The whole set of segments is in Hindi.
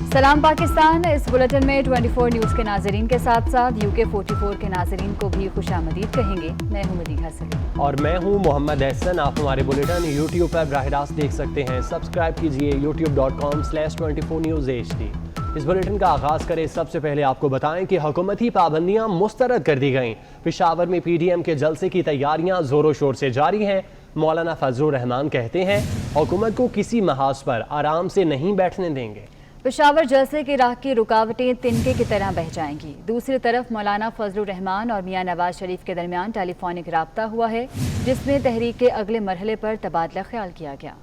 सलाम पाकिस्तान। इस बुलेटिन में 24 न्यूज़ के नाजरीन के साथ साथ UK 44 के नाजरीन को भी खुशामदीद कहेंगे। मैं हूं मदीहा सलीम और मैं हूं मोहम्मद एहसन। आप हमारे बुलेटिन YouTube पर बराह रास्त देख सकते हैं। सब्सक्राइब कीजिए youtube.com/24newshd। इस बुलेटिन का आगाज़ करें। सबसे पहले आपको बताएं कि हुकूमती पाबंदियां मुस्तरद कर दी गईं। पेशावर में PDM के जलसे की तैयारियां जोरों शोर से जारी हैं। मौलाना फजलुर रहमान कहते हैं हुकूमत को किसी महाज पर आराम से नहीं बैठने देंगे। पेशावर जलसे की राह की रुकावटें तिनके की तरह बह जाएंगी। दूसरी तरफ मौलाना फजलुर रहमान और मियां नवाज शरीफ के दरमियान टेलीफोनिक राब्ता हुआ है, जिसमें तहरीक के अगले मरहले पर तबादला ख्याल किया गया।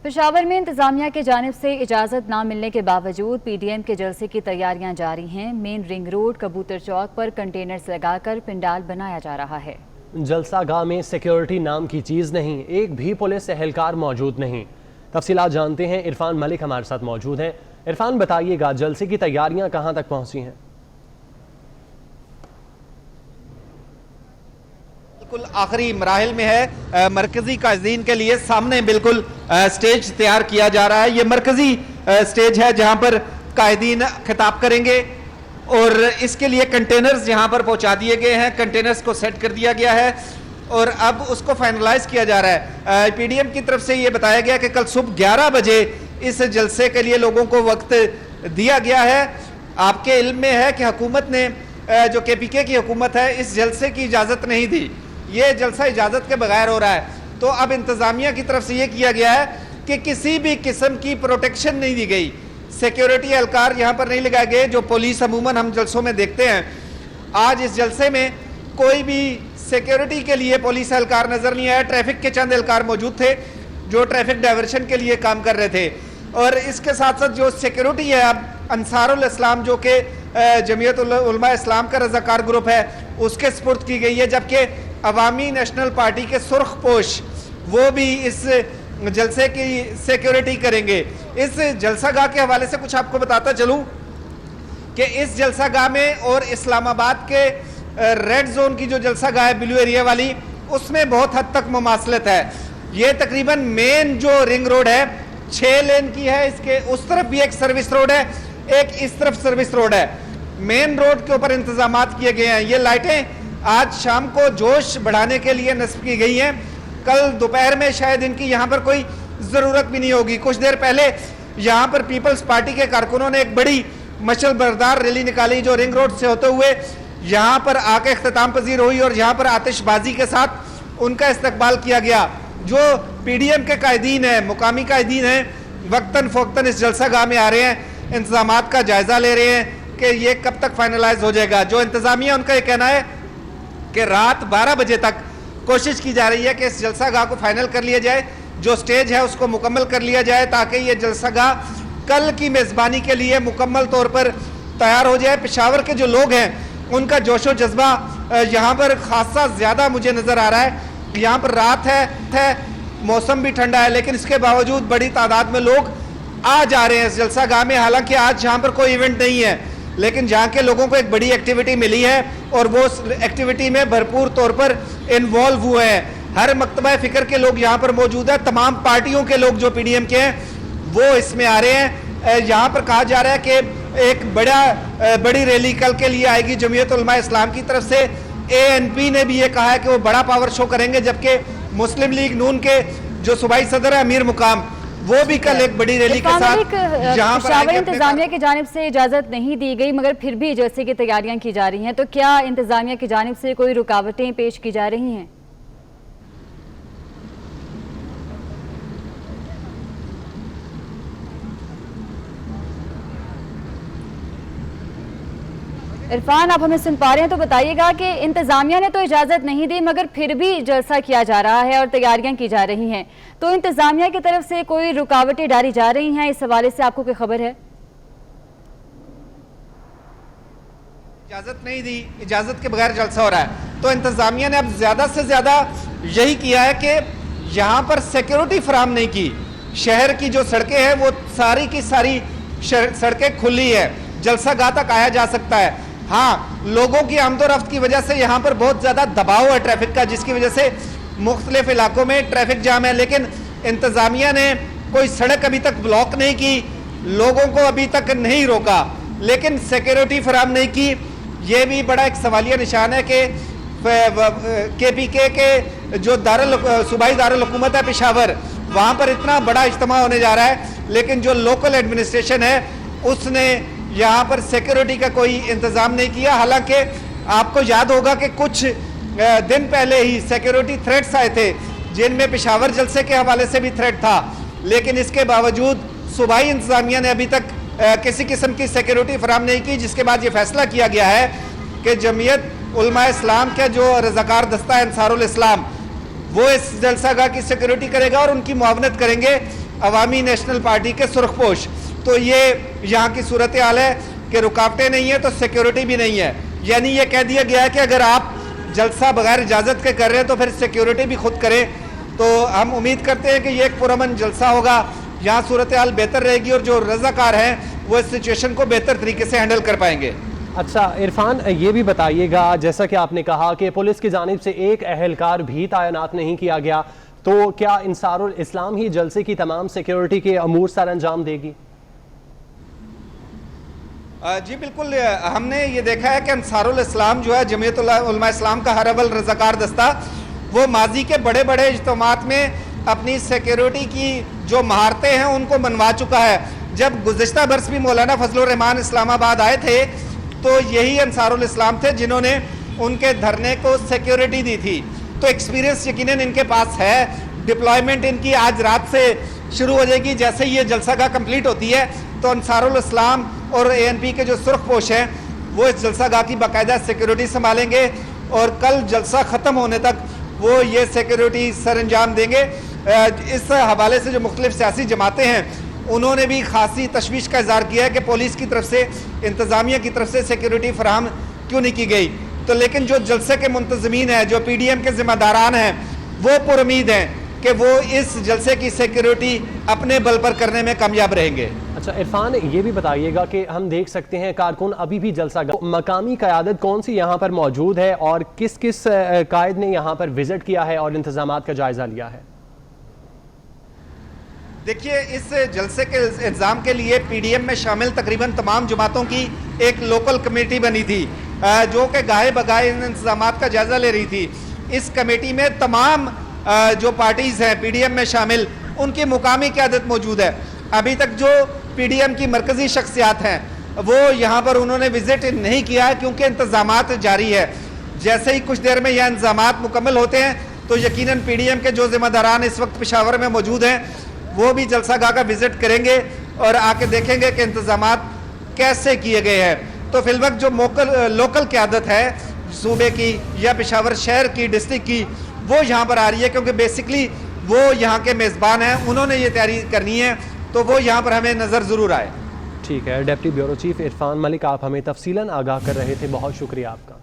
पेशावर में इंतजामिया की जानिब से इजाज़त न मिलने के बावजूद PDM के जलसे की तैयारियां जारी हैं। मेन रिंग रोड कबूतर चौक पर कंटेनर्स लगाकर पिंडाल बनाया जा रहा है। जलसा गाह में सिक्योरिटी नाम की चीज़ नहीं, एक भी पुलिस एहलकार मौजूद नहीं। तफसीलात जानते हैं, इरफान मलिक हमारे साथ मौजूद हैं। इरफान, बताइएगा जलसे की तैयारियां कहां तक पहुंची हैं? बिल्कुल आखिरी मराहिल में है। मरकजी कायदीन के लिए सामने बिल्कुल स्टेज तैयार किया जा रहा है। ये मरकजी स्टेज है जहां पर कायदीन खिताब करेंगे और इसके लिए कंटेनर्स यहां पर पहुंचा दिए गए हैं। कंटेनर्स को सेट कर दिया गया है और अब उसको फाइनलाइज किया जा रहा है। PDM की तरफ से ये बताया गया कि कल सुबह 11 बजे इस जलसे के लिए लोगों को वक्त दिया गया है। आपके इल्म में है कि हुकूमत ने जो KPK की हुकूमत है इस जलसे की इजाज़त नहीं दी। ये जलसा इजाज़त के बगैर हो रहा है। तो अब इंतज़ामिया की तरफ से ये किया गया है कि किसी भी किस्म की प्रोटेक्शन नहीं दी गई। सिक्योरिटी एहलकार यहाँ पर नहीं लगाए गए जो पुलिस अमूमन हम जलसों में देखते हैं। आज इस जलसे में कोई भी सिक्योरिटी के लिए पुलिस एहलकार नज़र नहीं आया। ट्रैफिक के चंद एहलकार मौजूद थे जो ट्रैफिक डाइवर्शन के लिए काम कर रहे थे। और इसके साथ साथ जो सिक्योरिटी है अब अंसारुल इस्लाम जो कि जमीयत उलमा इस्लाम का रज़ाकार ग्रुप है उसके सुपुर्द की गई है, जबकि अवामी नेशनल पार्टी के सुर्ख पोश वो भी इस जलसे की सिक्योरिटी करेंगे। इस जलसा गाह के हवाले से कुछ आपको बताता चलूँ कि इस जलसा गाह में और इस्लामाबाद के रेड जोन की जो जलसा गाह है ब्लू एरिया वाली, उसमें बहुत हद तक मुमासलत है। ये तकरीबन मेन जो रिंग रोड है 6 लेन की है। इसके उस तरफ भी एक सर्विस रोड है, एक इस तरफ सर्विस रोड है। मेन रोड के ऊपर इंतजामात किए गए हैं। ये लाइटें आज शाम को जोश बढ़ाने के लिए नस्ब की गई हैं। कल दोपहर में शायद इनकी यहाँ पर कोई ज़रूरत भी नहीं होगी। कुछ देर पहले यहाँ पर पीपल्स पार्टी के कारकुनों ने एक बड़ी मशल बरदार रैली निकाली जो रिंग रोड से होते हुए यहाँ पर आके इख्तिताम पजीर हुई और यहाँ पर आतिशबाजी के साथ उनका इस्तकबाल किया गया। जो PDM के कायदीन हैं, मुकामी कायदीन हैं, वक्तन फ़ोक्तन इस जलसा गाह में आ रहे हैं, इंतज़ामात का जायज़ा ले रहे हैं कि ये कब तक फाइनलाइज हो जाएगा। जो इंतज़ामिया उनका ये कहना है कि रात 12 बजे तक कोशिश की जा रही है कि इस जलसा गाह को फाइनल कर लिया जाए, जो स्टेज है उसको मुकम्मल कर लिया जाए ताकि ये जलसा गाह कल की मेज़बानी के लिए मुकम्मल तौर पर तैयार हो जाए। पेशावर के जो लोग हैं उनका जोशो जज्बा यहाँ पर खासा ज़्यादा मुझे नज़र आ रहा है। यहाँ पर रात है, मौसम भी ठंडा है, लेकिन इसके बावजूद बड़ी तादाद में लोग आ जा रहे हैं इस जलसा गाह में। हालांकि आज यहाँ पर कोई इवेंट नहीं है, लेकिन जहाँ के लोगों को एक बड़ी एक्टिविटी मिली है और वो उस एक्टिविटी में भरपूर तौर पर इन्वॉल्व हुए हैं। हर मकतबा फ़िक्र के लोग यहाँ पर मौजूद है। तमाम पार्टियों के लोग जो PDM के हैं वो इसमें आ रहे हैं। यहाँ पर कहा जा रहा है कि एक बड़ी रैली कल के लिए आएगी जमीयत उलमा इस्लाम की तरफ से। ANP ने भी ये कहा है कि वो बड़ा पावर शो करेंगे, जबकि मुस्लिम लीग नून के जो सूबाई सदर है अमीर मुकाम वो भी कल एक बड़ी रैली के साथ यहाँ पर इंतजामिया की जानिब से इजाजत नहीं दी गई मगर फिर भी जलसे की तैयारियां की जा रही हैं, तो क्या इंतजामिया की जानिब से कोई रुकावटें पेश की जा रही हैं? इरफान, आप हमें सुन पा रहे हैं तो बताइएगा कि इंतजामिया ने तो इजाज़त नहीं दी मगर फिर भी जलसा किया जा रहा है और तैयारियां की जा रही हैं, तो इंतजामिया की तरफ से कोई रुकावटें डाली जा रही हैं, इस हवाले से आपको कोई खबर है? इजाज़त नहीं दी, इजाज़त के बगैर जलसा हो रहा है। तो इंतजामिया ने अब ज़्यादा से ज़्यादा यही किया है कि यहाँ पर सिक्योरिटी फराहम नहीं की। शहर की जो सड़कें हैं वो सारी की सारी सड़कें खुली है, जलसा गाह तक आया जा सकता है। हाँ, लोगों की आमदोरफ्त की वजह से यहाँ पर बहुत ज़्यादा दबाव है ट्रैफिक का, जिसकी वजह से मुख्तलिफ इलाकों में ट्रैफिक जाम है, लेकिन इंतज़ामिया ने कोई सड़क अभी तक ब्लॉक नहीं की, लोगों को अभी तक नहीं रोका, लेकिन सिक्योरिटी फराहम नहीं की। ये भी बड़ा एक सवालिया निशान है कि KPK के जो सूबाई दारुल हुकूमत है पेशावर, वहाँ पर इतना बड़ा इज्तिमा होने जा रहा है, लेकिन जो लोकल एडमिनिस्ट्रेशन है उसने यहाँ पर सिक्योरिटी का कोई इंतज़ाम नहीं किया। हालांकि आपको याद होगा कि कुछ दिन पहले ही सिक्योरिटी थ्रेट्स आए थे, जिनमें पेशावर जलसे के हवाले से भी थ्रेट था, लेकिन इसके बावजूद सूबाई इंतज़ामिया ने अभी तक किसी किस्म की सिक्योरिटी फराहम नहीं की, जिसके बाद ये फैसला किया गया है कि जमीयत उलमा इस्लाम के जो रज़ाकार दस्ता है अंसारुल इस्लाम, वो इस जलसागाह की सिक्योरिटी करेगा और उनकी मुआवनत करेंगे अवामी नेशनल पार्टी के सुरखपोश। तो ये यहाँ की सूरत हाल है कि रुकावटें नहीं है तो सिक्योरिटी भी नहीं है। यानी ये कह दिया गया है कि अगर आप जलसा बगैर इजाज़त के कर रहे हैं तो फिर सिक्योरिटी भी खुद करें। तो हम उम्मीद करते हैं कि ये एक पुरअमन जलसा होगा, यहाँ सूरत हाल बेहतर रहेगी और जो रज़ाकार हैं वो इस सिचुएशन को बेहतर तरीके से हैंडल कर पाएंगे। अच्छा इरफान, ये भी बताइएगा, जैसा कि आपने कहा कि पुलिस की जानिब से एक अहलकार भी तैनात नहीं किया गया, तो क्या अंसारुल इस्लाम ही जलसे की तमाम सिक्योरिटी के अमूर सर अंजाम देगी? जी बिल्कुल, हमने ये देखा है कि अंसारुल इस्लाम जो है जमीयत उलमा इस्लाम का हरबल रज़ाकार दस्ता, वो माजी के बड़े बड़े इज्तिमात में अपनी सिक्योरिटी की जो महारतें हैं उनको मनवा चुका है। जब गुज़िश्ता बरस भी मौलाना फजलुर रहमान इस्लामाबाद आए थे तो यही अंसारुल इस्लाम थे जिन्होंने उनके धरने को सिक्योरिटी दी थी। तो एक्सपीरियंस यकीनन इनके पास है। डिप्लॉयमेंट इनकी आज रात से शुरू हो जाएगी। जैसे ही ये जलसागाह कंप्लीट होती है तो अंसारुल इस्लाम और ANP के जो सुरखपोश हैं वो इस जलसागाह की बाकायदा सिक्योरिटी संभालेंगे और कल जलसा ख़त्म होने तक वो ये सिक्योरिटी सर अंजाम देंगे। इस हवाले से जो मुख्तलिफ सियासी जमातें हैं उन्होंने भी खासी तशवीश का इज़हार किया है कि पुलिस की तरफ से, इंतज़ामिया की तरफ से सिक्योरिटी फराहम क्यों नहीं की गई। तो लेकिन जो जलसे के मुंतज़मीन हैं, जो PDM के ज़िम्मेदारान हैं, वो पुरुमीद हैं कि वो इस जलसे की सिक्योरिटी अपने बल पर करने में कामयाब रहेंगे। अच्छा इरफान, ये भी बताइएगा कि हम देख सकते हैं कारकुन अभी भी जलसागाह, मकामी क़यादत कौन सी यहाँ पर मौजूद है और किस किस कायद ने यहाँ पर विजिट किया है और इंतजामात का जायज़ा लिया है? देखिए, इस जलसे के इंतजाम के लिए PDM में शामिल तकरीबन तमाम जमातों की एक लोकल कमेटी बनी थी जो कि गाहे बगाहे इन इंतजामात का जायज़ा ले रही थी। इस कमेटी में तमाम जो पार्टीज़ हैं PDM में शामिल, उनकी मुकामी क़यादत मौजूद है। अभी तक जो PDM की मरकज़ी शख्सियात हैं वो यहाँ पर उन्होंने विज़िट नहीं किया है क्योंकि इंतजामात जारी है। जैसे ही कुछ देर में यह इंतजामात मुकम्मल होते हैं तो यकीनन PDM के जो ज़िम्मेदारान इस वक्त पेशावर में मौजूद हैं वो भी जलसागाह का विज़िट करेंगे और आके देखेंगे कि इंतजामात कैसे किए गए हैं। तो फिलवक्त जो लोकल क़यादत है सूबे की या पेशावर शहर की, डिस्ट्रिक्ट की, वो यहाँ पर आ रही है क्योंकि बेसिकली वो यहाँ के मेज़बान हैं, उन्होंने ये तैयारी करनी है, तो वो यहाँ पर हमें नज़र ज़रूर आए। ठीक है, deputy bureau chief Irfan Malik, आप हमें तफसीलन आगाह कर रहे थे, बहुत शुक्रिया आपका।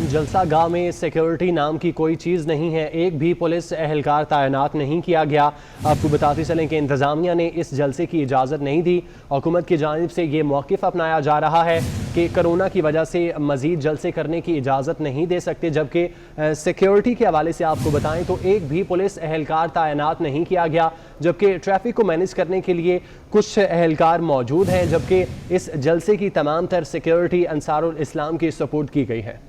जलसागाह में सिक्योरिटी नाम की कोई चीज़ नहीं है, एक भी पुलिस एहलकार तैनात नहीं किया गया। आपको बताते चलें कि इंतज़ामिया ने इस जलसे की इजाज़त नहीं दी। हुकूमत की जानिब से ये मौक़िफ़ अपनाया जा रहा है कि कोरोना की वजह से मज़ीद जलसे करने की इजाज़त नहीं दे सकते, जबकि सिक्योरिटी के हवाले से आपको बताएं तो एक भी पुलिस एहलकार तैनात नहीं किया गया, जबकि ट्रैफिक को मैनेज करने के लिए कुछ एहलकार मौजूद हैं, जबकि इस जलसे की तमाम तर सिक्योरिटी अंसारुल इस्लाम की सपोर्ट की गई है।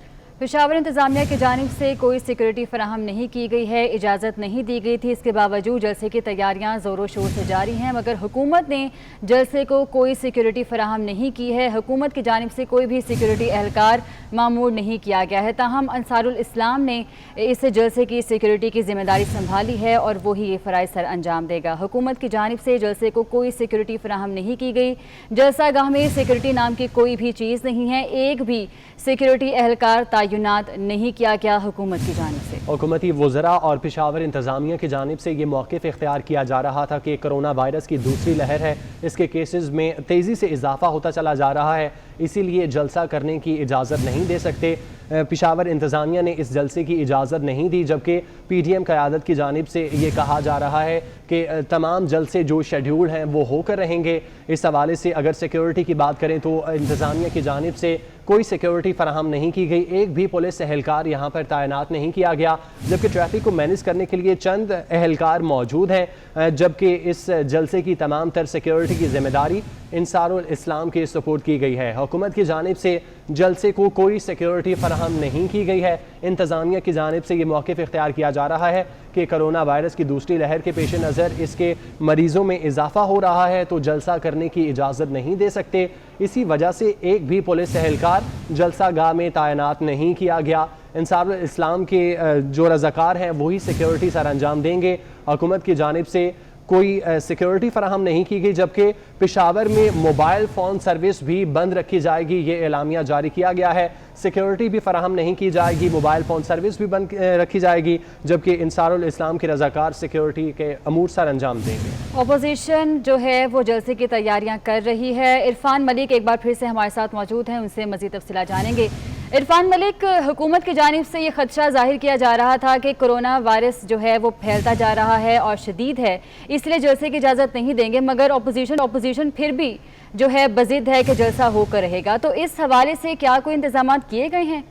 पेशावर इंतजामिया की जानिब से कोई सिक्योरिटी फराहम नहीं की गई है, इजाज़त नहीं दी गई थी। इसके बावजूद जलसे की तैयारियां ज़ोरों शोर से जारी हैं, मगर हुकूमत ने जलसे को कोई सिक्योरिटी फराहम नहीं की है। हुकूमत की जानिब से कोई भी सिक्योरिटी एहलकार मामूर नहीं किया गया है। ताहम अंसारुल इस्लाम ने इस जलसे की सिक्योरिटी की जिम्मेदारी संभाली है और वही ये फ़राइज़ सर अंजाम देगा। हुकूमत की जानिब से जलसे को कोई सिक्योरिटी फराहम नहीं की गई। जलसागाह में सिक्योरिटी नाम की कोई भी चीज़ नहीं है, एक भी सिक्योरिटी एहलकार तैनात नहीं किया गया हुकूमत की जानिब से। हुकूमती वज़रा और पेशावर इंतज़ामिया की जानिब से ये मौक़िफ़ इख्तियार किया जा रहा था कि कोरोना वायरस की दूसरी लहर है, इसके केसेस में तेज़ी से इजाफा होता चला जा रहा है, इसीलिए जलसा करने की इजाज़त नहीं दे सकते। पेशावर इंतज़ामिया ने इस जलसे की इजाज़त नहीं दी, जबकि PDM क़यादत की जानिब से ये कहा जा रहा है कि तमाम जलसे जो शेड्यूल हैं वो होकर रहेंगे। इस हवाले से अगर सिक्योरिटी की बात करें तो इंतज़ामिया की जानिब से कोई सिक्योरिटी फराहम नहीं की गई, एक भी पुलिस एहलकार यहाँ पर तैनात नहीं किया गया, जबकि ट्रैफिक को मैनेज करने के लिए चंद एहलकार मौजूद हैं, जबकि इस जलसे की तमाम तर सिक्योरिटी की जिम्मेदारी अंसारुल इस्लाम के सपोर्ट की गई है। हुकूमत की जानिब से जलसे को कोई सिक्योरिटी फराहम नहीं की गई है। इंतज़ामिया की जानिब से ये मौक़िफ़ इख्तियार किया जा रहा है कि कोरोना वायरस की दूसरी लहर के पेश नज़र इसके मरीज़ों में इजाफा हो रहा है तो जलसा करने की इजाज़त नहीं दे सकते। इसी वजह से एक भी पुलिस एहलकार जलसा गाह में तैनात नहीं किया गया। अंसारुल इस्लाम के जो रज़ाकार हैं वही सिक्योरिटी सर अंजाम देंगे। हुकूमत की जानिब से कोई सिक्योरिटी फराहम नहीं की गई, जबकि पेशावर में मोबाइल फ़ोन सर्विस भी बंद रखी जाएगी, ये एलामिया जारी किया गया है। सिक्योरिटी भी फराहम नहीं की जाएगी, मोबाइल फ़ोन सर्विस भी बंद रखी जाएगी, जबकि अंसारुल इस्लाम के रज़ाकार सिक्योरिटी के अमूर सर अंजाम देंगे। अपोजिशन जो है वो जलसे की तैयारियां कर रही है। इरफान मलिक एक बार फिर से हमारे साथ मौजूद हैं, उनसे मज़ीद तफसीलात जानेंगे। इरफान मलिक, हुकूमत की जानिब से ये खदशा जाहिर किया जा रहा था कि कोरोना वायरस जो है वो फैलता जा रहा है और शदीद है, इसलिए जलसे की इजाज़त नहीं देंगे, मगर अपोजिशन फिर भी जो है बज़िद है कि जलसा होकर रहेगा। तो इस हवाले से क्या कोई इंतजाम किए गए हैं?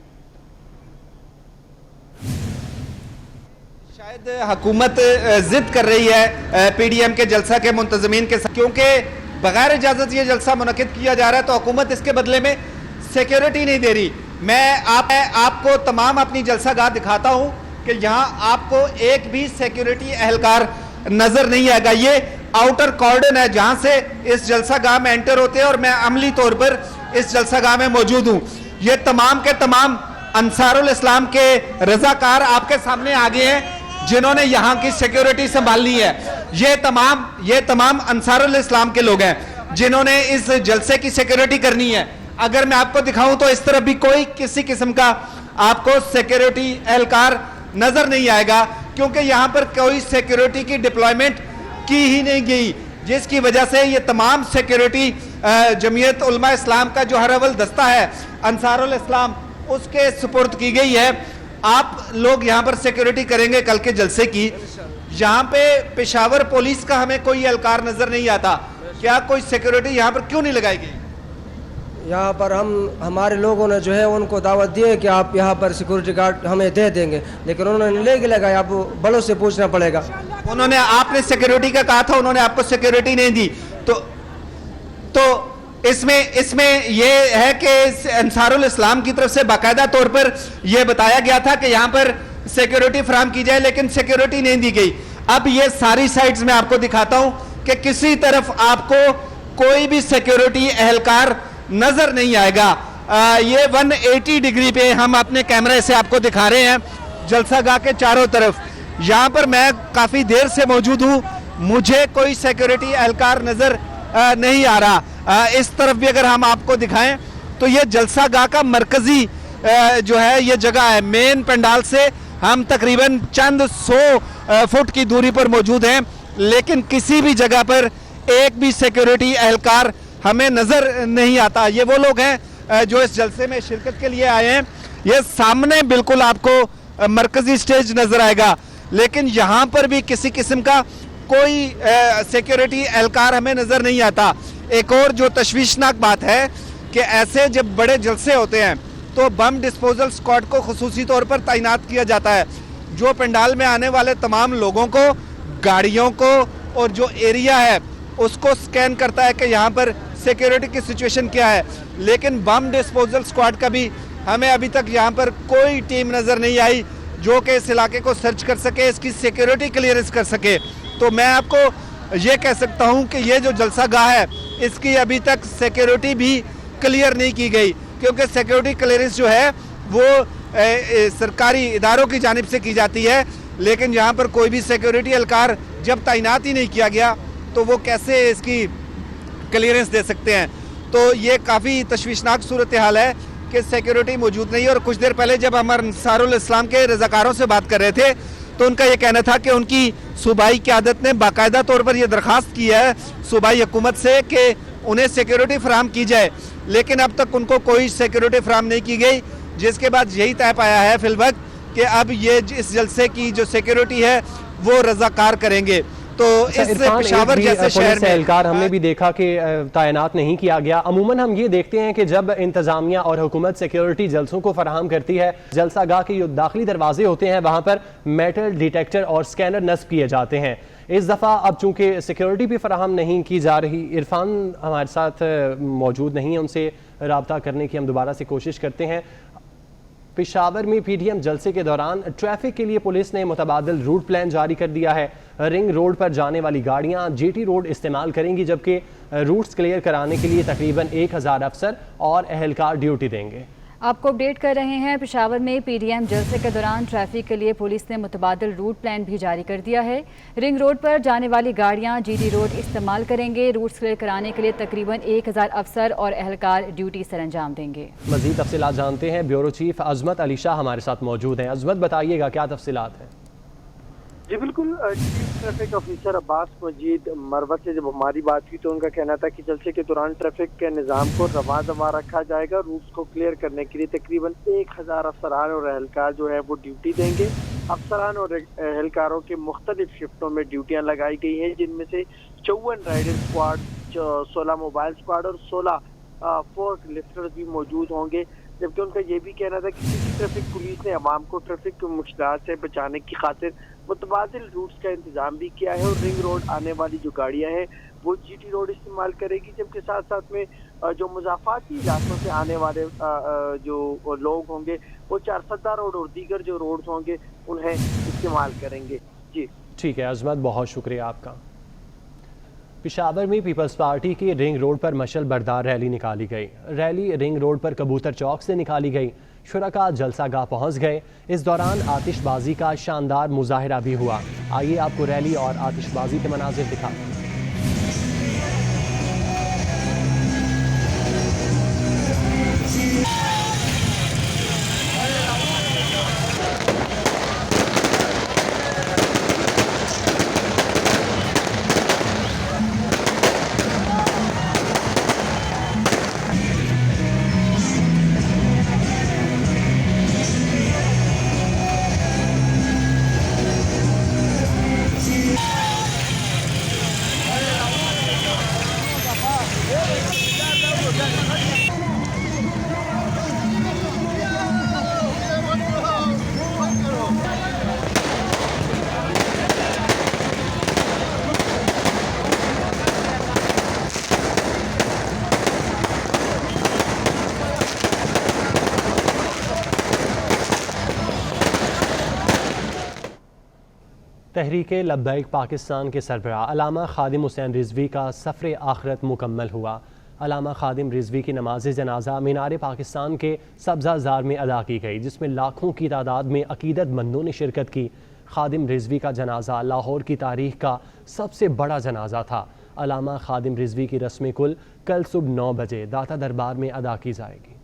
शायद हुकूमत जिद कर रही है PDM के जलसा के मुंतज़मीन के साथ, क्योंकि बगैर इजाज़त ये जलसा मुनक़िद किया जा रहा है तो हुकूमत इसके बदले में सिक्योरिटी नहीं दे रही। मैं आपको तमाम अपनी जलसा गाह दिखाता हूँ कि यहाँ आपको एक भी सिक्योरिटी एहलकार नजर नहीं आएगा। ये आउटर कॉर्डन है जहाँ से इस जलसा गाह में एंटर होते हैं और मैं अमली तौर पर इस जलसा गाह में मौजूद हूँ। ये तमाम के तमाम अंसारुल इस्लाम के रजाकार आपके सामने आ गए हैं जिन्होंने यहाँ की सिक्योरिटी संभालनी है। ये तमाम अंसारुल इस्लाम के लोग हैं जिन्होंने इस जलसे की सिक्योरिटी करनी है। अगर मैं आपको दिखाऊं तो इस तरफ भी कोई किसी किस्म का आपको सिक्योरिटी एहलकार नजर नहीं आएगा, क्योंकि यहाँ पर कोई सिक्योरिटी की डिप्लॉयमेंट की ही नहीं गई, जिसकी वजह से ये तमाम सिक्योरिटी जमीयत उलमा इस्लाम का जो हर अव्वल दस्ता है अंसारुल इस्लाम उसके सुपुर्द की गई है। आप लोग यहाँ पर सिक्योरिटी करेंगे कल के जलसे की। यहाँ पे पेशावर पुलिस का हमें कोई एहलकार नजर नहीं आता, क्या कोई सिक्योरिटी यहाँ पर क्यों नहीं लगाई गई? यहाँ पर हमारे लोगों ने जो है उनको दावत दी है कि आप यहाँ पर सिक्योरिटी गार्ड हमें दे देंगे, लेकिन उन्होंने लेके लगाया। आप बड़ों से पूछना पड़ेगा। आपने सिक्योरिटी का कहा था, उन्होंने आपको सिक्योरिटी नहीं दी। तो इसमें ये है कि अंसारुल इस्लाम की तरफ से बाकायदा तौर पर यह बताया गया था कि यहाँ पर सिक्योरिटी फराहम की जाए, लेकिन सिक्योरिटी नहीं दी गई। अब ये सारी साइड्स में आपको दिखाता हूं कि किसी तरफ आपको कोई भी सिक्योरिटी एहलकार नजर नहीं आएगा। ये 180 डिग्री पे हम अपने कैमरे से आपको दिखा रहे हैं जलसा गाह के चारों तरफ। यहाँ पर मैं काफी देर से मौजूद हूँ, मुझे कोई सिक्योरिटी एहलकार नजर नहीं आ रहा। इस तरफ भी अगर हम आपको दिखाएं तो ये जलसा गाह का मरकजी जो है ये जगह है। मेन पंडाल से हम तकरीबन चंद 100 फुट की दूरी पर मौजूद हैं, लेकिन किसी भी जगह पर एक भी सिक्योरिटी एहलकार हमें नजर नहीं आता। ये वो लोग हैं जो इस जलसे में शिरकत के लिए आए हैं। ये सामने बिल्कुल आपको मरकजी स्टेज नजर आएगा, लेकिन यहाँ पर भी किसी किस्म का कोई सिक्योरिटी एहलकार हमें नजर नहीं आता। एक और जो तशवीशनाक बात है कि ऐसे जब बड़े जलसे होते हैं तो बम डिस्पोजल स्क्वाड को खुसूसी तौर पर तैनात किया जाता है, जो पंडाल में आने वाले तमाम लोगों को, गाड़ियों को और जो एरिया है उसको स्कैन करता है कि यहाँ पर सिक्योरिटी की सिचुएशन क्या है। लेकिन बम डिस्पोजल स्क्वाड का भी हमें अभी तक यहाँ पर कोई टीम नजर नहीं आई जो कि इस इलाके को सर्च कर सके, इसकी सिक्योरिटी क्लियरेंस कर सके। तो मैं आपको ये कह सकता हूँ कि ये जो जलसा गाह है इसकी अभी तक सिक्योरिटी भी क्लियर नहीं की गई, क्योंकि सिक्योरिटी क्लियरेंस जो है वो सरकारी इदारों की जानिब से की जाती है, लेकिन यहाँ पर कोई भी सिक्योरिटी एहलकार जब तैनात ही नहीं किया गया तो वो कैसे इसकी क्लियरेंस दे सकते हैं। तो ये काफ़ी तशवीशनाक सूरत हाल है कि सिक्योरिटी मौजूद नहीं है। और कुछ देर पहले जब हम अंसारुल इस्लाम के रज़ाकारों से बात कर रहे थे तो उनका ये कहना था कि उनकी सूबाई क़यादत ने बाकायदा तौर पर यह दरख्वास्त की है सूबाई हुकूमत से कि उन्हें सिक्योरिटी फराहम की जाए। लेकिन अब तक उनको कोई सिक्योरिटी फ्राहम नहीं की गई, जिसके बाद यही तय पाया है फिलवक्त कि अब ये इस जलसे की जो सिक्योरिटी है वो रजाकार करेंगे। तो इस पेशावर जैसे शहर में एहलकार हमने भी देखा कि तैनात नहीं किया गया। अमूमन हम ये देखते हैं कि जब इंतजामिया और हुकूमत सिक्योरिटी जलसों को फराहम करती है, जलसा गाह के जो दाखिली दरवाजे होते हैं वहाँ पर मेटल डिटेक्टर और स्कैनर नस्ब किए जाते हैं। इस दफ़ा अब चूंकि सिक्योरिटी भी फराहम नहीं की जा रही, इरफान हमारे साथ मौजूद नहीं है, उनसे रब्ता करने की हम दोबारा से कोशिश करते हैं। पेशावर में पीडीएम जलसे के दौरान ट्रैफिक के लिए पुलिस ने मुतबादिल रूट प्लान जारी कर दिया है। रिंग रोड पर जाने वाली गाड़ियां जीटी रोड इस्तेमाल करेंगी, जबकि रूट्स क्लियर कराने के लिए तकरीबन 1000 अफसर और अहलकार ड्यूटी देंगे। आपको अपडेट कर रहे हैं। पेशावर में पीडीएम जलसे के दौरान ट्रैफिक के लिए पुलिस ने मुतबादिल रूट प्लान भी जारी कर दिया है। रिंग रोड पर जाने वाली गाड़ियां जीटी रोड इस्तेमाल करेंगे। रूट्स क्लियर कराने के लिए तकरीबन 1000 अफसर और अहलकार ड्यूटी सरंजाम देंगे। मजीद तफसीलात जानते हैं, ब्यूरो चीफ अजमत अली शाह हमारे साथ मौजूद हैं। अजमत, बताइएगा क्या तफसीलात हैं? जी बिल्कुल, चीफ ट्रैफिक ऑफिसर अब्बास मजीद मरवत से जब हमारी बात हुई तो उनका कहना था कि जलसे के दौरान ट्रैफिक के निज़ाम को रवा दवा रखा जाएगा। रूट्स को क्लियर करने के लिए तकरीबन 1000 अफसरान और अहलकार जो है वो ड्यूटी देंगे। अफसरान और अहलकारों के मुख्तलिफ शिफ्टों में ड्यूटियाँ लगाई गई हैं, जिनमें से 54 राइडर स्क्वाड, 16 मोबाइल स्क्वाड और 16 फोर्क लिफ्टर्स भी मौजूद होंगे। जबकि उनका ये भी कहना था कि ट्रैफिक पुलिस ने अवाम को ट्रैफिक के मुश्किलात से बचाने की खातिर मुतबादिल रूट्स का इंतजाम भी किया है और रिंग रोड आने वाली जो गाड़ियां हैं वो जीटी रोड इस्तेमाल करेगी, जबकि साथ साथ में जो मुजाफाती इलाकों से आने वाले जो लोग होंगे वो चारसद्दा रोड और दीगर जो रोड्स होंगे उन्हें इस्तेमाल करेंगे। जी ठीक है अजमत, बहुत शुक्रिया आपका। पेशावर में पीपल्स पार्टी की रिंग रोड पर मशल बरदार रैली निकाली गई। रैली रिंग रोड पर कबूतर चौक से निकाली गई। शुरका जलसा गाह पहुँच गए। इस दौरान आतिशबाजी का शानदार मुजाहिरा भी हुआ। आइए आपको रैली और आतिशबाजी के मनाजिर दिखाते हैं। तहरीके लब्बैक पाकिस्तान के सरबराह अल्लामा खादिम हुसैन रिजवी का सफ़र आखिरत मुकम्मल हुआ। अल्लामा खादिम रिजवी की नमाज जनाजा मीनार पाकिस्तान के सब्ज़ाज़ार में अदा की गई, जिसमें लाखों की तादाद में अकीदतमंदों ने शिरकत की। खादिम रिजवी का जनाजा लाहौर की तारीख का सबसे बड़ा जनाजा था। अल्लामा खादिम रिजवी की रस्म कुल कल सुबह 9 बजे दाता दरबार में अदा की जाएगी।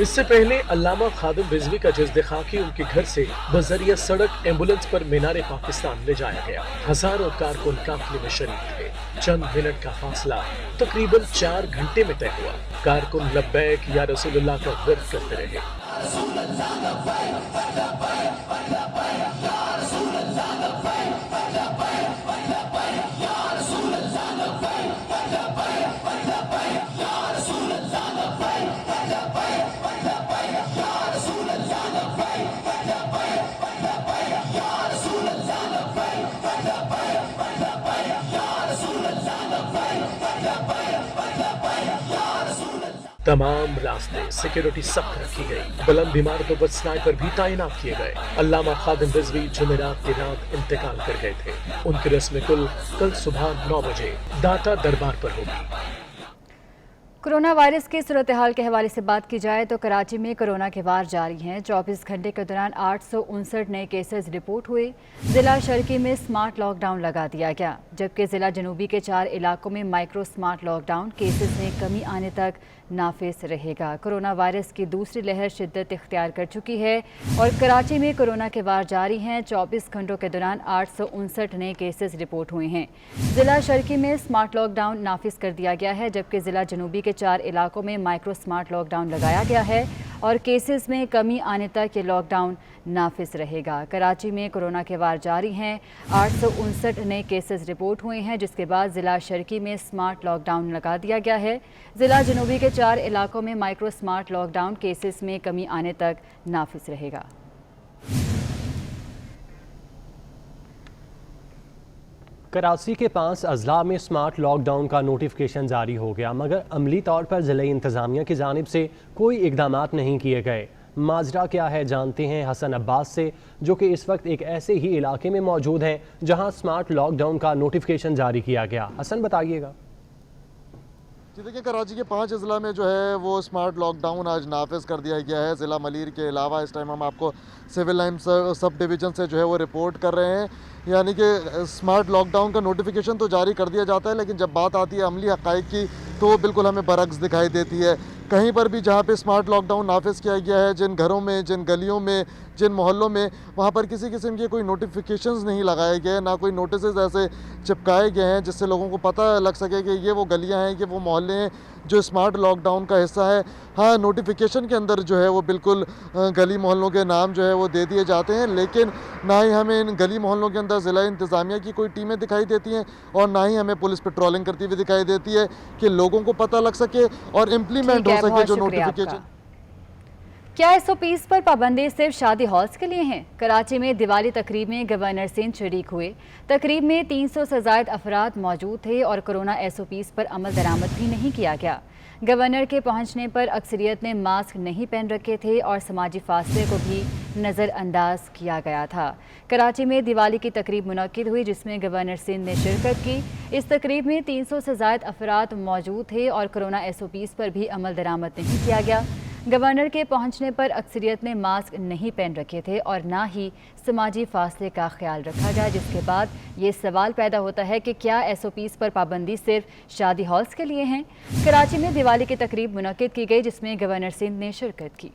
इससे पहले अल्लामा खादिम रिजवी का जज्द खाकी उनके घर से बजरिया सड़क एम्बुलेंस पर मीनार पाकिस्तान ले जाया गया। हजारों कारकुन काफिले में शरीक थे। चंद मिनट का फासला तकरीबन 4 घंटे में तय हुआ। कारकुन लब्बैक या रसूलुल्लाह का वर्द करते रहे। तमाम रास्ते सिक्योरिटी सख्त रखी गई। बुलंद इमारतों पर स्नाइपर भी तैनात किए गए। अल्लामा खादिम रिजवी जुमेरात की रात इंतकाल कर गए थे। उनकी रस्म कुल कल सुबह 9 बजे दाता दरबार पर होगी। कोरोना वायरस की सूरत हाल के हवाले से बात की जाए तो कराची में कोरोना के वार जारी हैं। 24 घंटे के दौरान 859 नए केसेस रिपोर्ट हुए। जिला शर्की में स्मार्ट लॉकडाउन लगा दिया गया, जबकि जिला जनूबी के 4 इलाकों में माइक्रो स्मार्ट लॉकडाउन केसेस में कमी आने तक नाफिज रहेगा। कोरोना वायरस की दूसरी लहर शिद्दत इख्तियार कर चुकी है और कराची में कोरोना के वार जारी हैं। 24 घंटों के दौरान 859 नए केसेस रिपोर्ट हुए हैं। जिला शर्की में स्मार्ट लॉकडाउन नाफिज कर दिया गया है, जबकि जिला जनूबी के 4 इलाकों में माइक्रो स्मार्ट लॉकडाउन लगाया गया है और केसेस में कमी आने तक ये लॉकडाउन नाफिज रहेगा। कराची में कोरोना के वार जारी हैं। 859 नए केसेस रिपोर्ट हुए हैं, जिसके बाद जिला शर्की में स्मार्ट लॉकडाउन लगा दिया गया है। जिला जनूबी के 4 इलाकों में माइक्रो स्मार्ट लॉकडाउन केसेस में कमी आने तक नाफिज रहेगा। कराची के 5 अजला में स्मार्ट लॉकडाउन का नोटिफिकेशन जारी हो गया, मगर अमली तौर पर ज़िला इंतज़ामिया की जानिब से कोई इकदामात नहीं किए गए। माजरा क्या है जानते हैं हसन अब्बास से, जो कि इस वक्त एक ऐसे ही इलाके में मौजूद हैं जहां स्मार्ट लॉकडाउन का नोटिफिकेशन जारी किया गया। हसन बताइएगा। जी देखिए, कराची के 5 अजला में जो है वो स्मार्ट लॉकडाउन आज नाफिज कर दिया गया है। ज़िला मलीर के अलावा इस टाइम हम आपको सिविल लाइन सब डिवीज़न से जो है वो रिपोर्ट कर रहे हैं। यानी कि स्मार्ट लॉकडाउन का नोटिफिकेशन तो जारी कर दिया जाता है, लेकिन जब बात आती है अमली हक़ाइक़ की तो बिल्कुल हमें बरअक्स दिखाई देती है। कहीं पर भी जहाँ पे स्मार्ट लॉकडाउन नाफिज किया गया है, जिन घरों में, जिन गलियों में, जिन मोहल्लों में, वहाँ पर किसी किस्म के कोई नोटिफिकेशंस नहीं लगाए गए, ना कोई नोटिस ऐसे चिपकाए गए हैं जिससे लोगों को पता लग सके कि ये वो गलियाँ हैं, कि वो मोहल्ले हैं जो स्मार्ट लॉकडाउन का हिस्सा है। हाँ, नोटिफिकेशन के अंदर जो है वो बिल्कुल गली मोहल्लों के नाम जो है वो दे दिए जाते हैं, लेकिन ना ही हमें इन गली मोहल्लों के अंदर ज़िला इंतज़ामिया की कोई टीमें दिखाई देती हैं और ना ही हमें पुलिस पेट्रोलिंग करती हुई दिखाई देती है कि लोगों को पता लग सके और इम्प्लीमेंट हो सके जो नोटिफिकेशन। क्या SOPs पर पाबंदी सिर्फ शादी हॉल्स के लिए हैं? कराची में दिवाली तकरीब में गवर्नर सिंध शरीक हुए। तकरीब में 300 से ज़ायद अफराद मौजूद थे और कोरोना SOPs पर अमल दरामद भी नहीं किया गया। गवर्नर के पहुंचने पर अक्सरियत ने मास्क नहीं पहन रखे थे और समाजी फासले को भी नज़रअंदाज किया गया था। कराची में दिवाली की तकरीब मुनक्किद हुई, जिसमें गवर्नर सिंध ने शिरकत की। इस तकरीब में 300 से ज़ायद अफराद मौजूद थे और कोरोना SOPs पर भी अमल दरामद नहीं किया गया। गवर्नर के पहुंचने पर अक्सरियत ने मास्क नहीं पहन रखे थे और ना ही समाजी फासले का ख्याल रखा गया, जिसके बाद ये सवाल पैदा होता है कि क्या SOPs पर पाबंदी सिर्फ शादी हॉल्स के लिए हैं? कराची में दिवाली की तकरीब मुनक्किद की गई, जिसमें गवर्नर सिंध ने शिरकत की।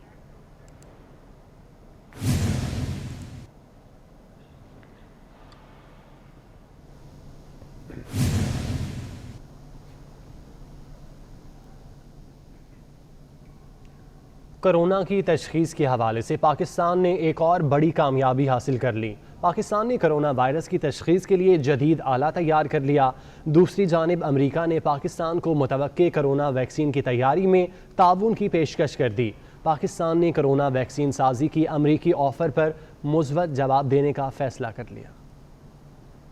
कोरोना की तशख़ीस के हवाले से पाकिस्तान ने एक और बड़ी कामयाबी हासिल कर ली। पाकिस्तान ने कोरोना वायरस की तशख़ीस के लिए जदीद आला तैयार कर लिया। दूसरी जानिब अमेरिका ने पाकिस्तान को मुतवक्के कोरोना वैक्सीन की तैयारी में ताउन की पेशकश कर दी। पाकिस्तान ने कोरोना वैक्सीन साजी की अमरीकी ऑफ़र पर मुस्बत जवाब देने का फ़ैसला कर लिया।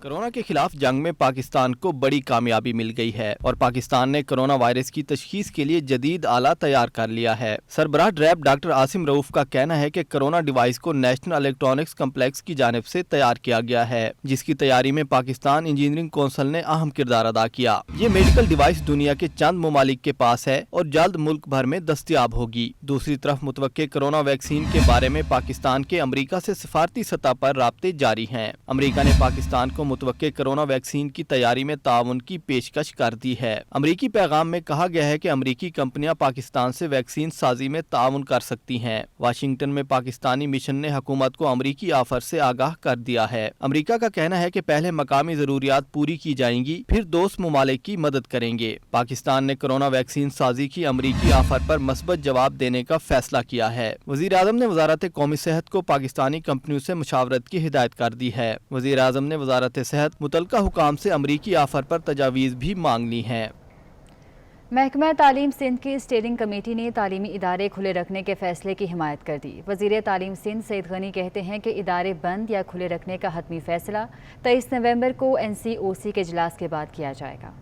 कोरोना के खिलाफ जंग में पाकिस्तान को बड़ी कामयाबी मिल गई है और पाकिस्तान ने कोरोना वायरस की तशखीस के लिए जदीद आला तैयार कर लिया है। सरबराह रैब डॉक्टर आसिम रऊफ का कहना है कि कोरोना डिवाइस को नेशनल इलेक्ट्रॉनिक्स कम्प्लेक्स की जानिब से तैयार किया गया है, जिसकी तैयारी में पाकिस्तान इंजीनियरिंग कौंसिल ने अहम किरदार अदा किया। ये मेडिकल डिवाइस दुनिया के चंद ममालिक के पास है और जल्द मुल्क भर में दस्तयाब होगी। दूसरी तरफ मुतवक्के कोरोना वैक्सीन के बारे में पाकिस्तान के अमरीका से सिफारती सतह पर राब्ते जारी हैं। अमरीका ने पाकिस्तान को मुतवक्के कोरोना वैक्सीन की तैयारी में ताउन की पेशकश कर दी है। अमरीकी पैगाम में कहा गया है कि अमरीकी कंपनियां पाकिस्तान से वैक्सीन साजी में ताउन कर सकती हैं। वाशिंगटन में पाकिस्तानी मिशन ने हुकूमत को अमरीकी ऑफर से आगाह कर दिया है। अमरीका का कहना है कि पहले मकामी जरूरियात पूरी की जाएंगी, फिर दोस्त ममालिक की मदद करेंगे। पाकिस्तान ने कोरोना वैक्सीन साजी की अमरीकी ऑफर पर मस्बत जवाब देने का फैसला किया है। वजीर आजम ने वजारत कौमी सेहत को पाकिस्तानी कंपनियों से मुशावरत की हिदायत कर दी है। वजीर आजम ने वजारत सेहत मुतलका हुकाम से अमरीकी ऑफर पर तजावीज़ भी मांग ली हैं। महकमा तालीम सिंध की स्टीयरिंग कमेटी ने तालीमी इदारे खुले रखने के फैसले की हिमायत कर दी। वजीर तालीम सिंध सईद गनी कहते हैं कि इदारे बंद या खुले रखने का हतमी फैसला 23 नवंबर को NCOC के इजलास के बाद किया जाएगा।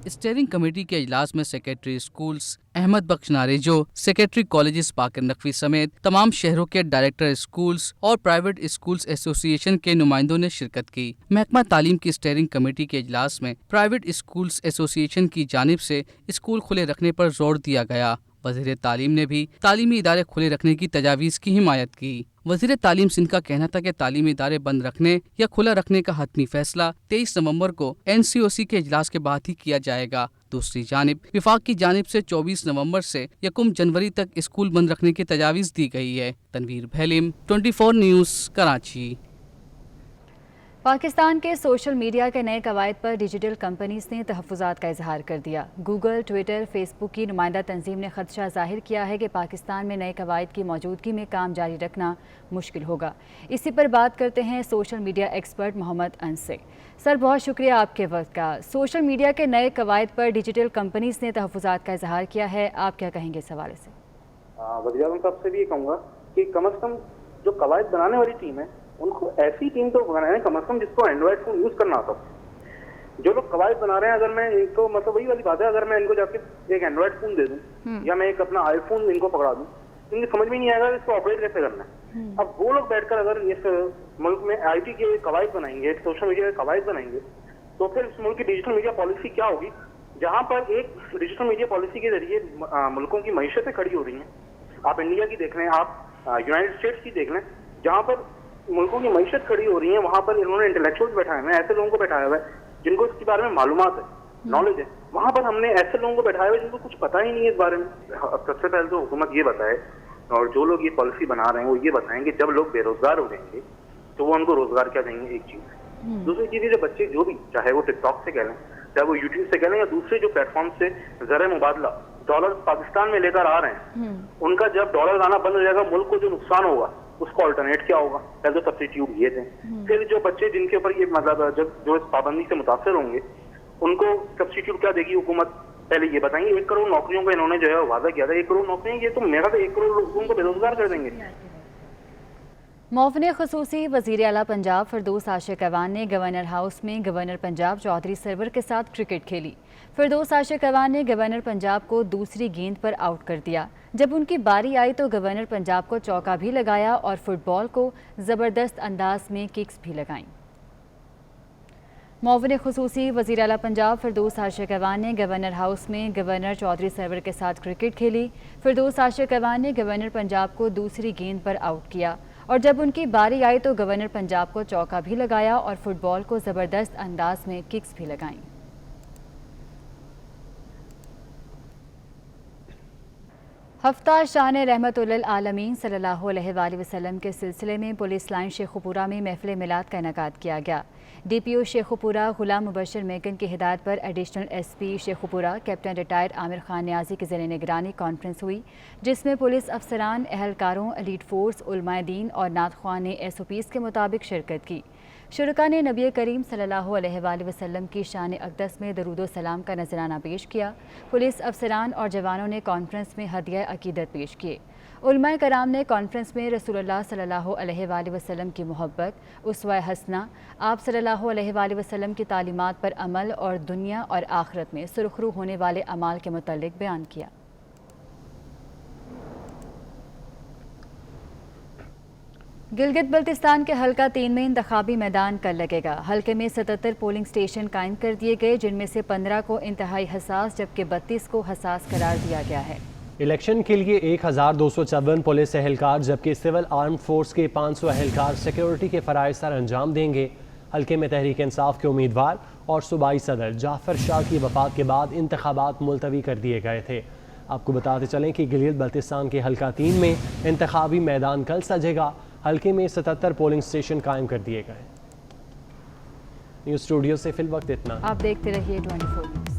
स्टीयरिंग कमेटी के इजलास में सेक्रेटरी स्कूल्स अहमद बख्श नारेजो, सेक्रेटरी कॉलेजेस पाकिर नकवी समेत तमाम शहरों के डायरेक्टर स्कूल्स और प्राइवेट स्कूल्स एसोसिएशन के नुमाइंदों ने शिरकत की। महकमा तालीम की स्टीयरिंग कमेटी के इजलास में प्राइवेट स्कूल्स एसोसिएशन की जानिब से स्कूल खुले रखने पर जोर दिया गया। वज़ीर तालीम ने भी तालीमी इदारे खुले रखने की तजावीज़ की हिमायत की। वज़ीर तालीम सिंध का कहना था कि तालीमी इदारे बंद रखने या खुला रखने का हतमी फैसला 23 नवंबर को NCOC के इजलास के बाद ही किया जाएगा। दूसरी जानिब विफाक की जानिब से 24 नवंबर से 1 जनवरी तक स्कूल बंद रखने की तजावीज़ दी गई है। तनवीर भैलिम, 24 न्यूज़, कराची। पाकिस्तान के सोशल मीडिया के नए कवायद पर डिजिटल कंपनीज ने तहफ़्फ़ुज़ात का इजहार कर दिया। गूगल, ट्विटर, फेसबुक की नुमाइंदा तंजीम ने खदशा जाहिर किया है कि पाकिस्तान में नए कवायद की मौजूदगी में काम जारी रखना मुश्किल होगा। इसी पर बात करते हैं social media expert Mohammad Anas से। सर, बहुत शुक्रिया आपके वक्त का। सोशल मीडिया के नए कवायद पर डिजिटल कंपनीज ने तहफ़्फ़ुज़ात का इजहार किया है, आप क्या कहेंगे इस हवाले से? वज़ीर आज़म साहब से भी ये कहूँगा कि कम अज़ कम जो कवायद बनाने वाली टीम है उनको ऐसी टीम तो बनाए कम अज़ कम जिसको एंड्रॉइड फोन यूज़ करना आता हो। जो लोग कवायद बना रहे हैं, अगर मैं इनको मतलब वही वाली बात है, अगर मैं इनको जाके एक एंड्रॉइड फोन दे दूं या मैं एक अपना आईफोन इनको पकड़ा दूं, इनको समझ में नहीं आएगा इसको ऑपरेट कैसे करना है। अब वो लोग बैठकर अगर इस मुल्क में IT के कवायद बनाएंगे, सोशल मीडिया के कवायद बनाएंगे, तो फिर इस मुल्क की डिजिटल मीडिया पॉलिसी क्या होगी, जहाँ पर एक डिजिटल मीडिया पॉलिसी के जरिए मुल्कों की मईशतें खड़ी हो रही हैं। आप इंडिया की देख लें, आप यूनाइटेड स्टेट्स की देख लें, जहाँ पर मुल्कों की मईशत खड़ी हो रही है, वहाँ पर इन्होंने इंटेलेक्चुअल्स बैठाए हुए हैं, ऐसे लोगों को बैठाया हुआ है जिनको इसके बारे में मालूमात है, नॉलेज है। वहाँ पर हमने ऐसे लोगों को बैठाया हुआ है जिनको कुछ पता ही नहीं है इस बारे में। सबसे पहले तो हुकूमत ये बताए और जो लोग ये पॉलिसी बना रहे हैं वो ये बताएं कि जब लोग बेरोजगार हो जाएंगे तो वो उनको रोजगार क्या देंगे, एक चीज। दूसरी चीज, जो बच्चे जो भी, चाहे वो टिकटॉक से कह लें, चाहे वो यूट्यूब से कह लें या दूसरे जो प्लेटफॉर्म से ज़र मुबादला डॉलर पाकिस्तान में लेकर आ रहे हैं, उनका जब डॉलर आना बंद हो जाएगा, मुल्क को जो नुकसान होगा उसको अल्टरनेट क्या होगा, पहले तो सब्सिट्यूट ये थे। फिर जो बच्चे जिनके ऊपर ये मतलब जो इस पाबंदी से मुतासर होंगे उनको सब्सिट्यूट क्या देगी हुकूमत, पहले ये बताएंगे। 1 करोड़ नौकरियों का इन्होंने जो है वादा किया था, 1 करोड़ नौकरियां, ये तो मेरा तो 1 करोड़ लोगों को बेरोजगार कर देंगे। मौफ़ने ख़ुसूसी वज़ीर आला पंजाब फ़िरदौस आशिक़ अवान ने गवर्नर हाउस में गवर्नर पंजाब चौधरी सरवर के साथ क्रिकेट खेली। फ़िरदौस आशिक़ अवान ने गवर्नर पंजाब को दूसरी गेंद पर आउट कर दिया। जब उनकी बारी आई तो गवर्नर पंजाब को चौका भी लगाया और फुटबॉल को ज़बरदस्त अंदाज में किक्स भी लगाईं। मौफ़ने ख़ुसूसी वज़ीर आला पंजाब फ़िरदौस आशिक़ अवान ने गवर्नर हाउस में गवर्नर चौधरी सरवर के साथ क्रिकेट खेली। फ़िरदौस आशिक़ अवान ने गवर्नर पंजाब को दूसरी गेंद पर आउट किया और जब उनकी बारी आई तो गवर्नर पंजाब को चौका भी लगाया और फुटबॉल को ज़बरदस्त अंदाज में किक्स भी लगाईं। हफ्ता शान रहमतुल आलमीन सल्लल्लाहु अलैहि वसल्लम के सिलसिले में पुलिस लाइन शेखुपुरा में महफिल मिलाद का इनेकाद किया गया। DPO शेखुपुरा गुलाम मुबशर मेगन की हिदायत पर additional SP Sheikhupura captain retired Aamir Khan Niazi की ज़ेरे निगरानी कॉन्फ्रेंस हुई, जिसमें पुलिस अफसरान, एहलकारों, एलीट फोर्स, उलमाए दीन और नात ख्वान ने SOPs के मुताबिक शिरकत की। शुरका ने नबी करीम सल्लल्लाहु अलैहि वसल्लम की शान अक़दस में दरूद सलाम का नजराना पेश किया। पुलिस अफसरान और जवानों ने कॉन्फ्रेंस में हदिया अकीदत पेश किए। उलमाए कराम ने कॉन्फ्रेंस में रसूलुल्लाह सल्लल्लाहु अलैहि वसल्लम की मोहब्बत, उस्वा हसना, आप सल्लल्लाहु अलैहि वसल्लम की तालीमात पर अमल और दुनिया और आखिरत में सुरखरू होने वाले अमाल के मुतल्लिक बयान किया। गिलगित बल्तिस्तान के हल्का 3 में इंतखाबी मैदान कल लगेगा। हल्के में 77 पोलिंग स्टेशन कायम कर दिए गए, जिनमें से 15 को इंतहाई हसास जबकि 32 को हसास करार दिया गया है। इलेक्शन के लिए 1254 पुलिस एहलकार जबकि सिविल आर्म फोर्स के 500 एहलकार सिक्योरिटी के फ़राइज़ सर अंजाम देंगे। हल्के में तहरीक इंसाफ के उम्मीदवार और सूबाई सदर जाफर शाह की वफात के बाद इंतखाबात मुलतवी कर दिए गए थे। आपको बताते चलें कि गिलियत बल्तिस्तान के हल्का 3 में इंतखाबी मैदान कल सजेगा। हल्के में 77 पोलिंग स्टेशन कायम कर दिए गए। न्यूज़ स्टूडियो से फिल वक्त इतना। आप देखते रहिए 24 न्यूज़।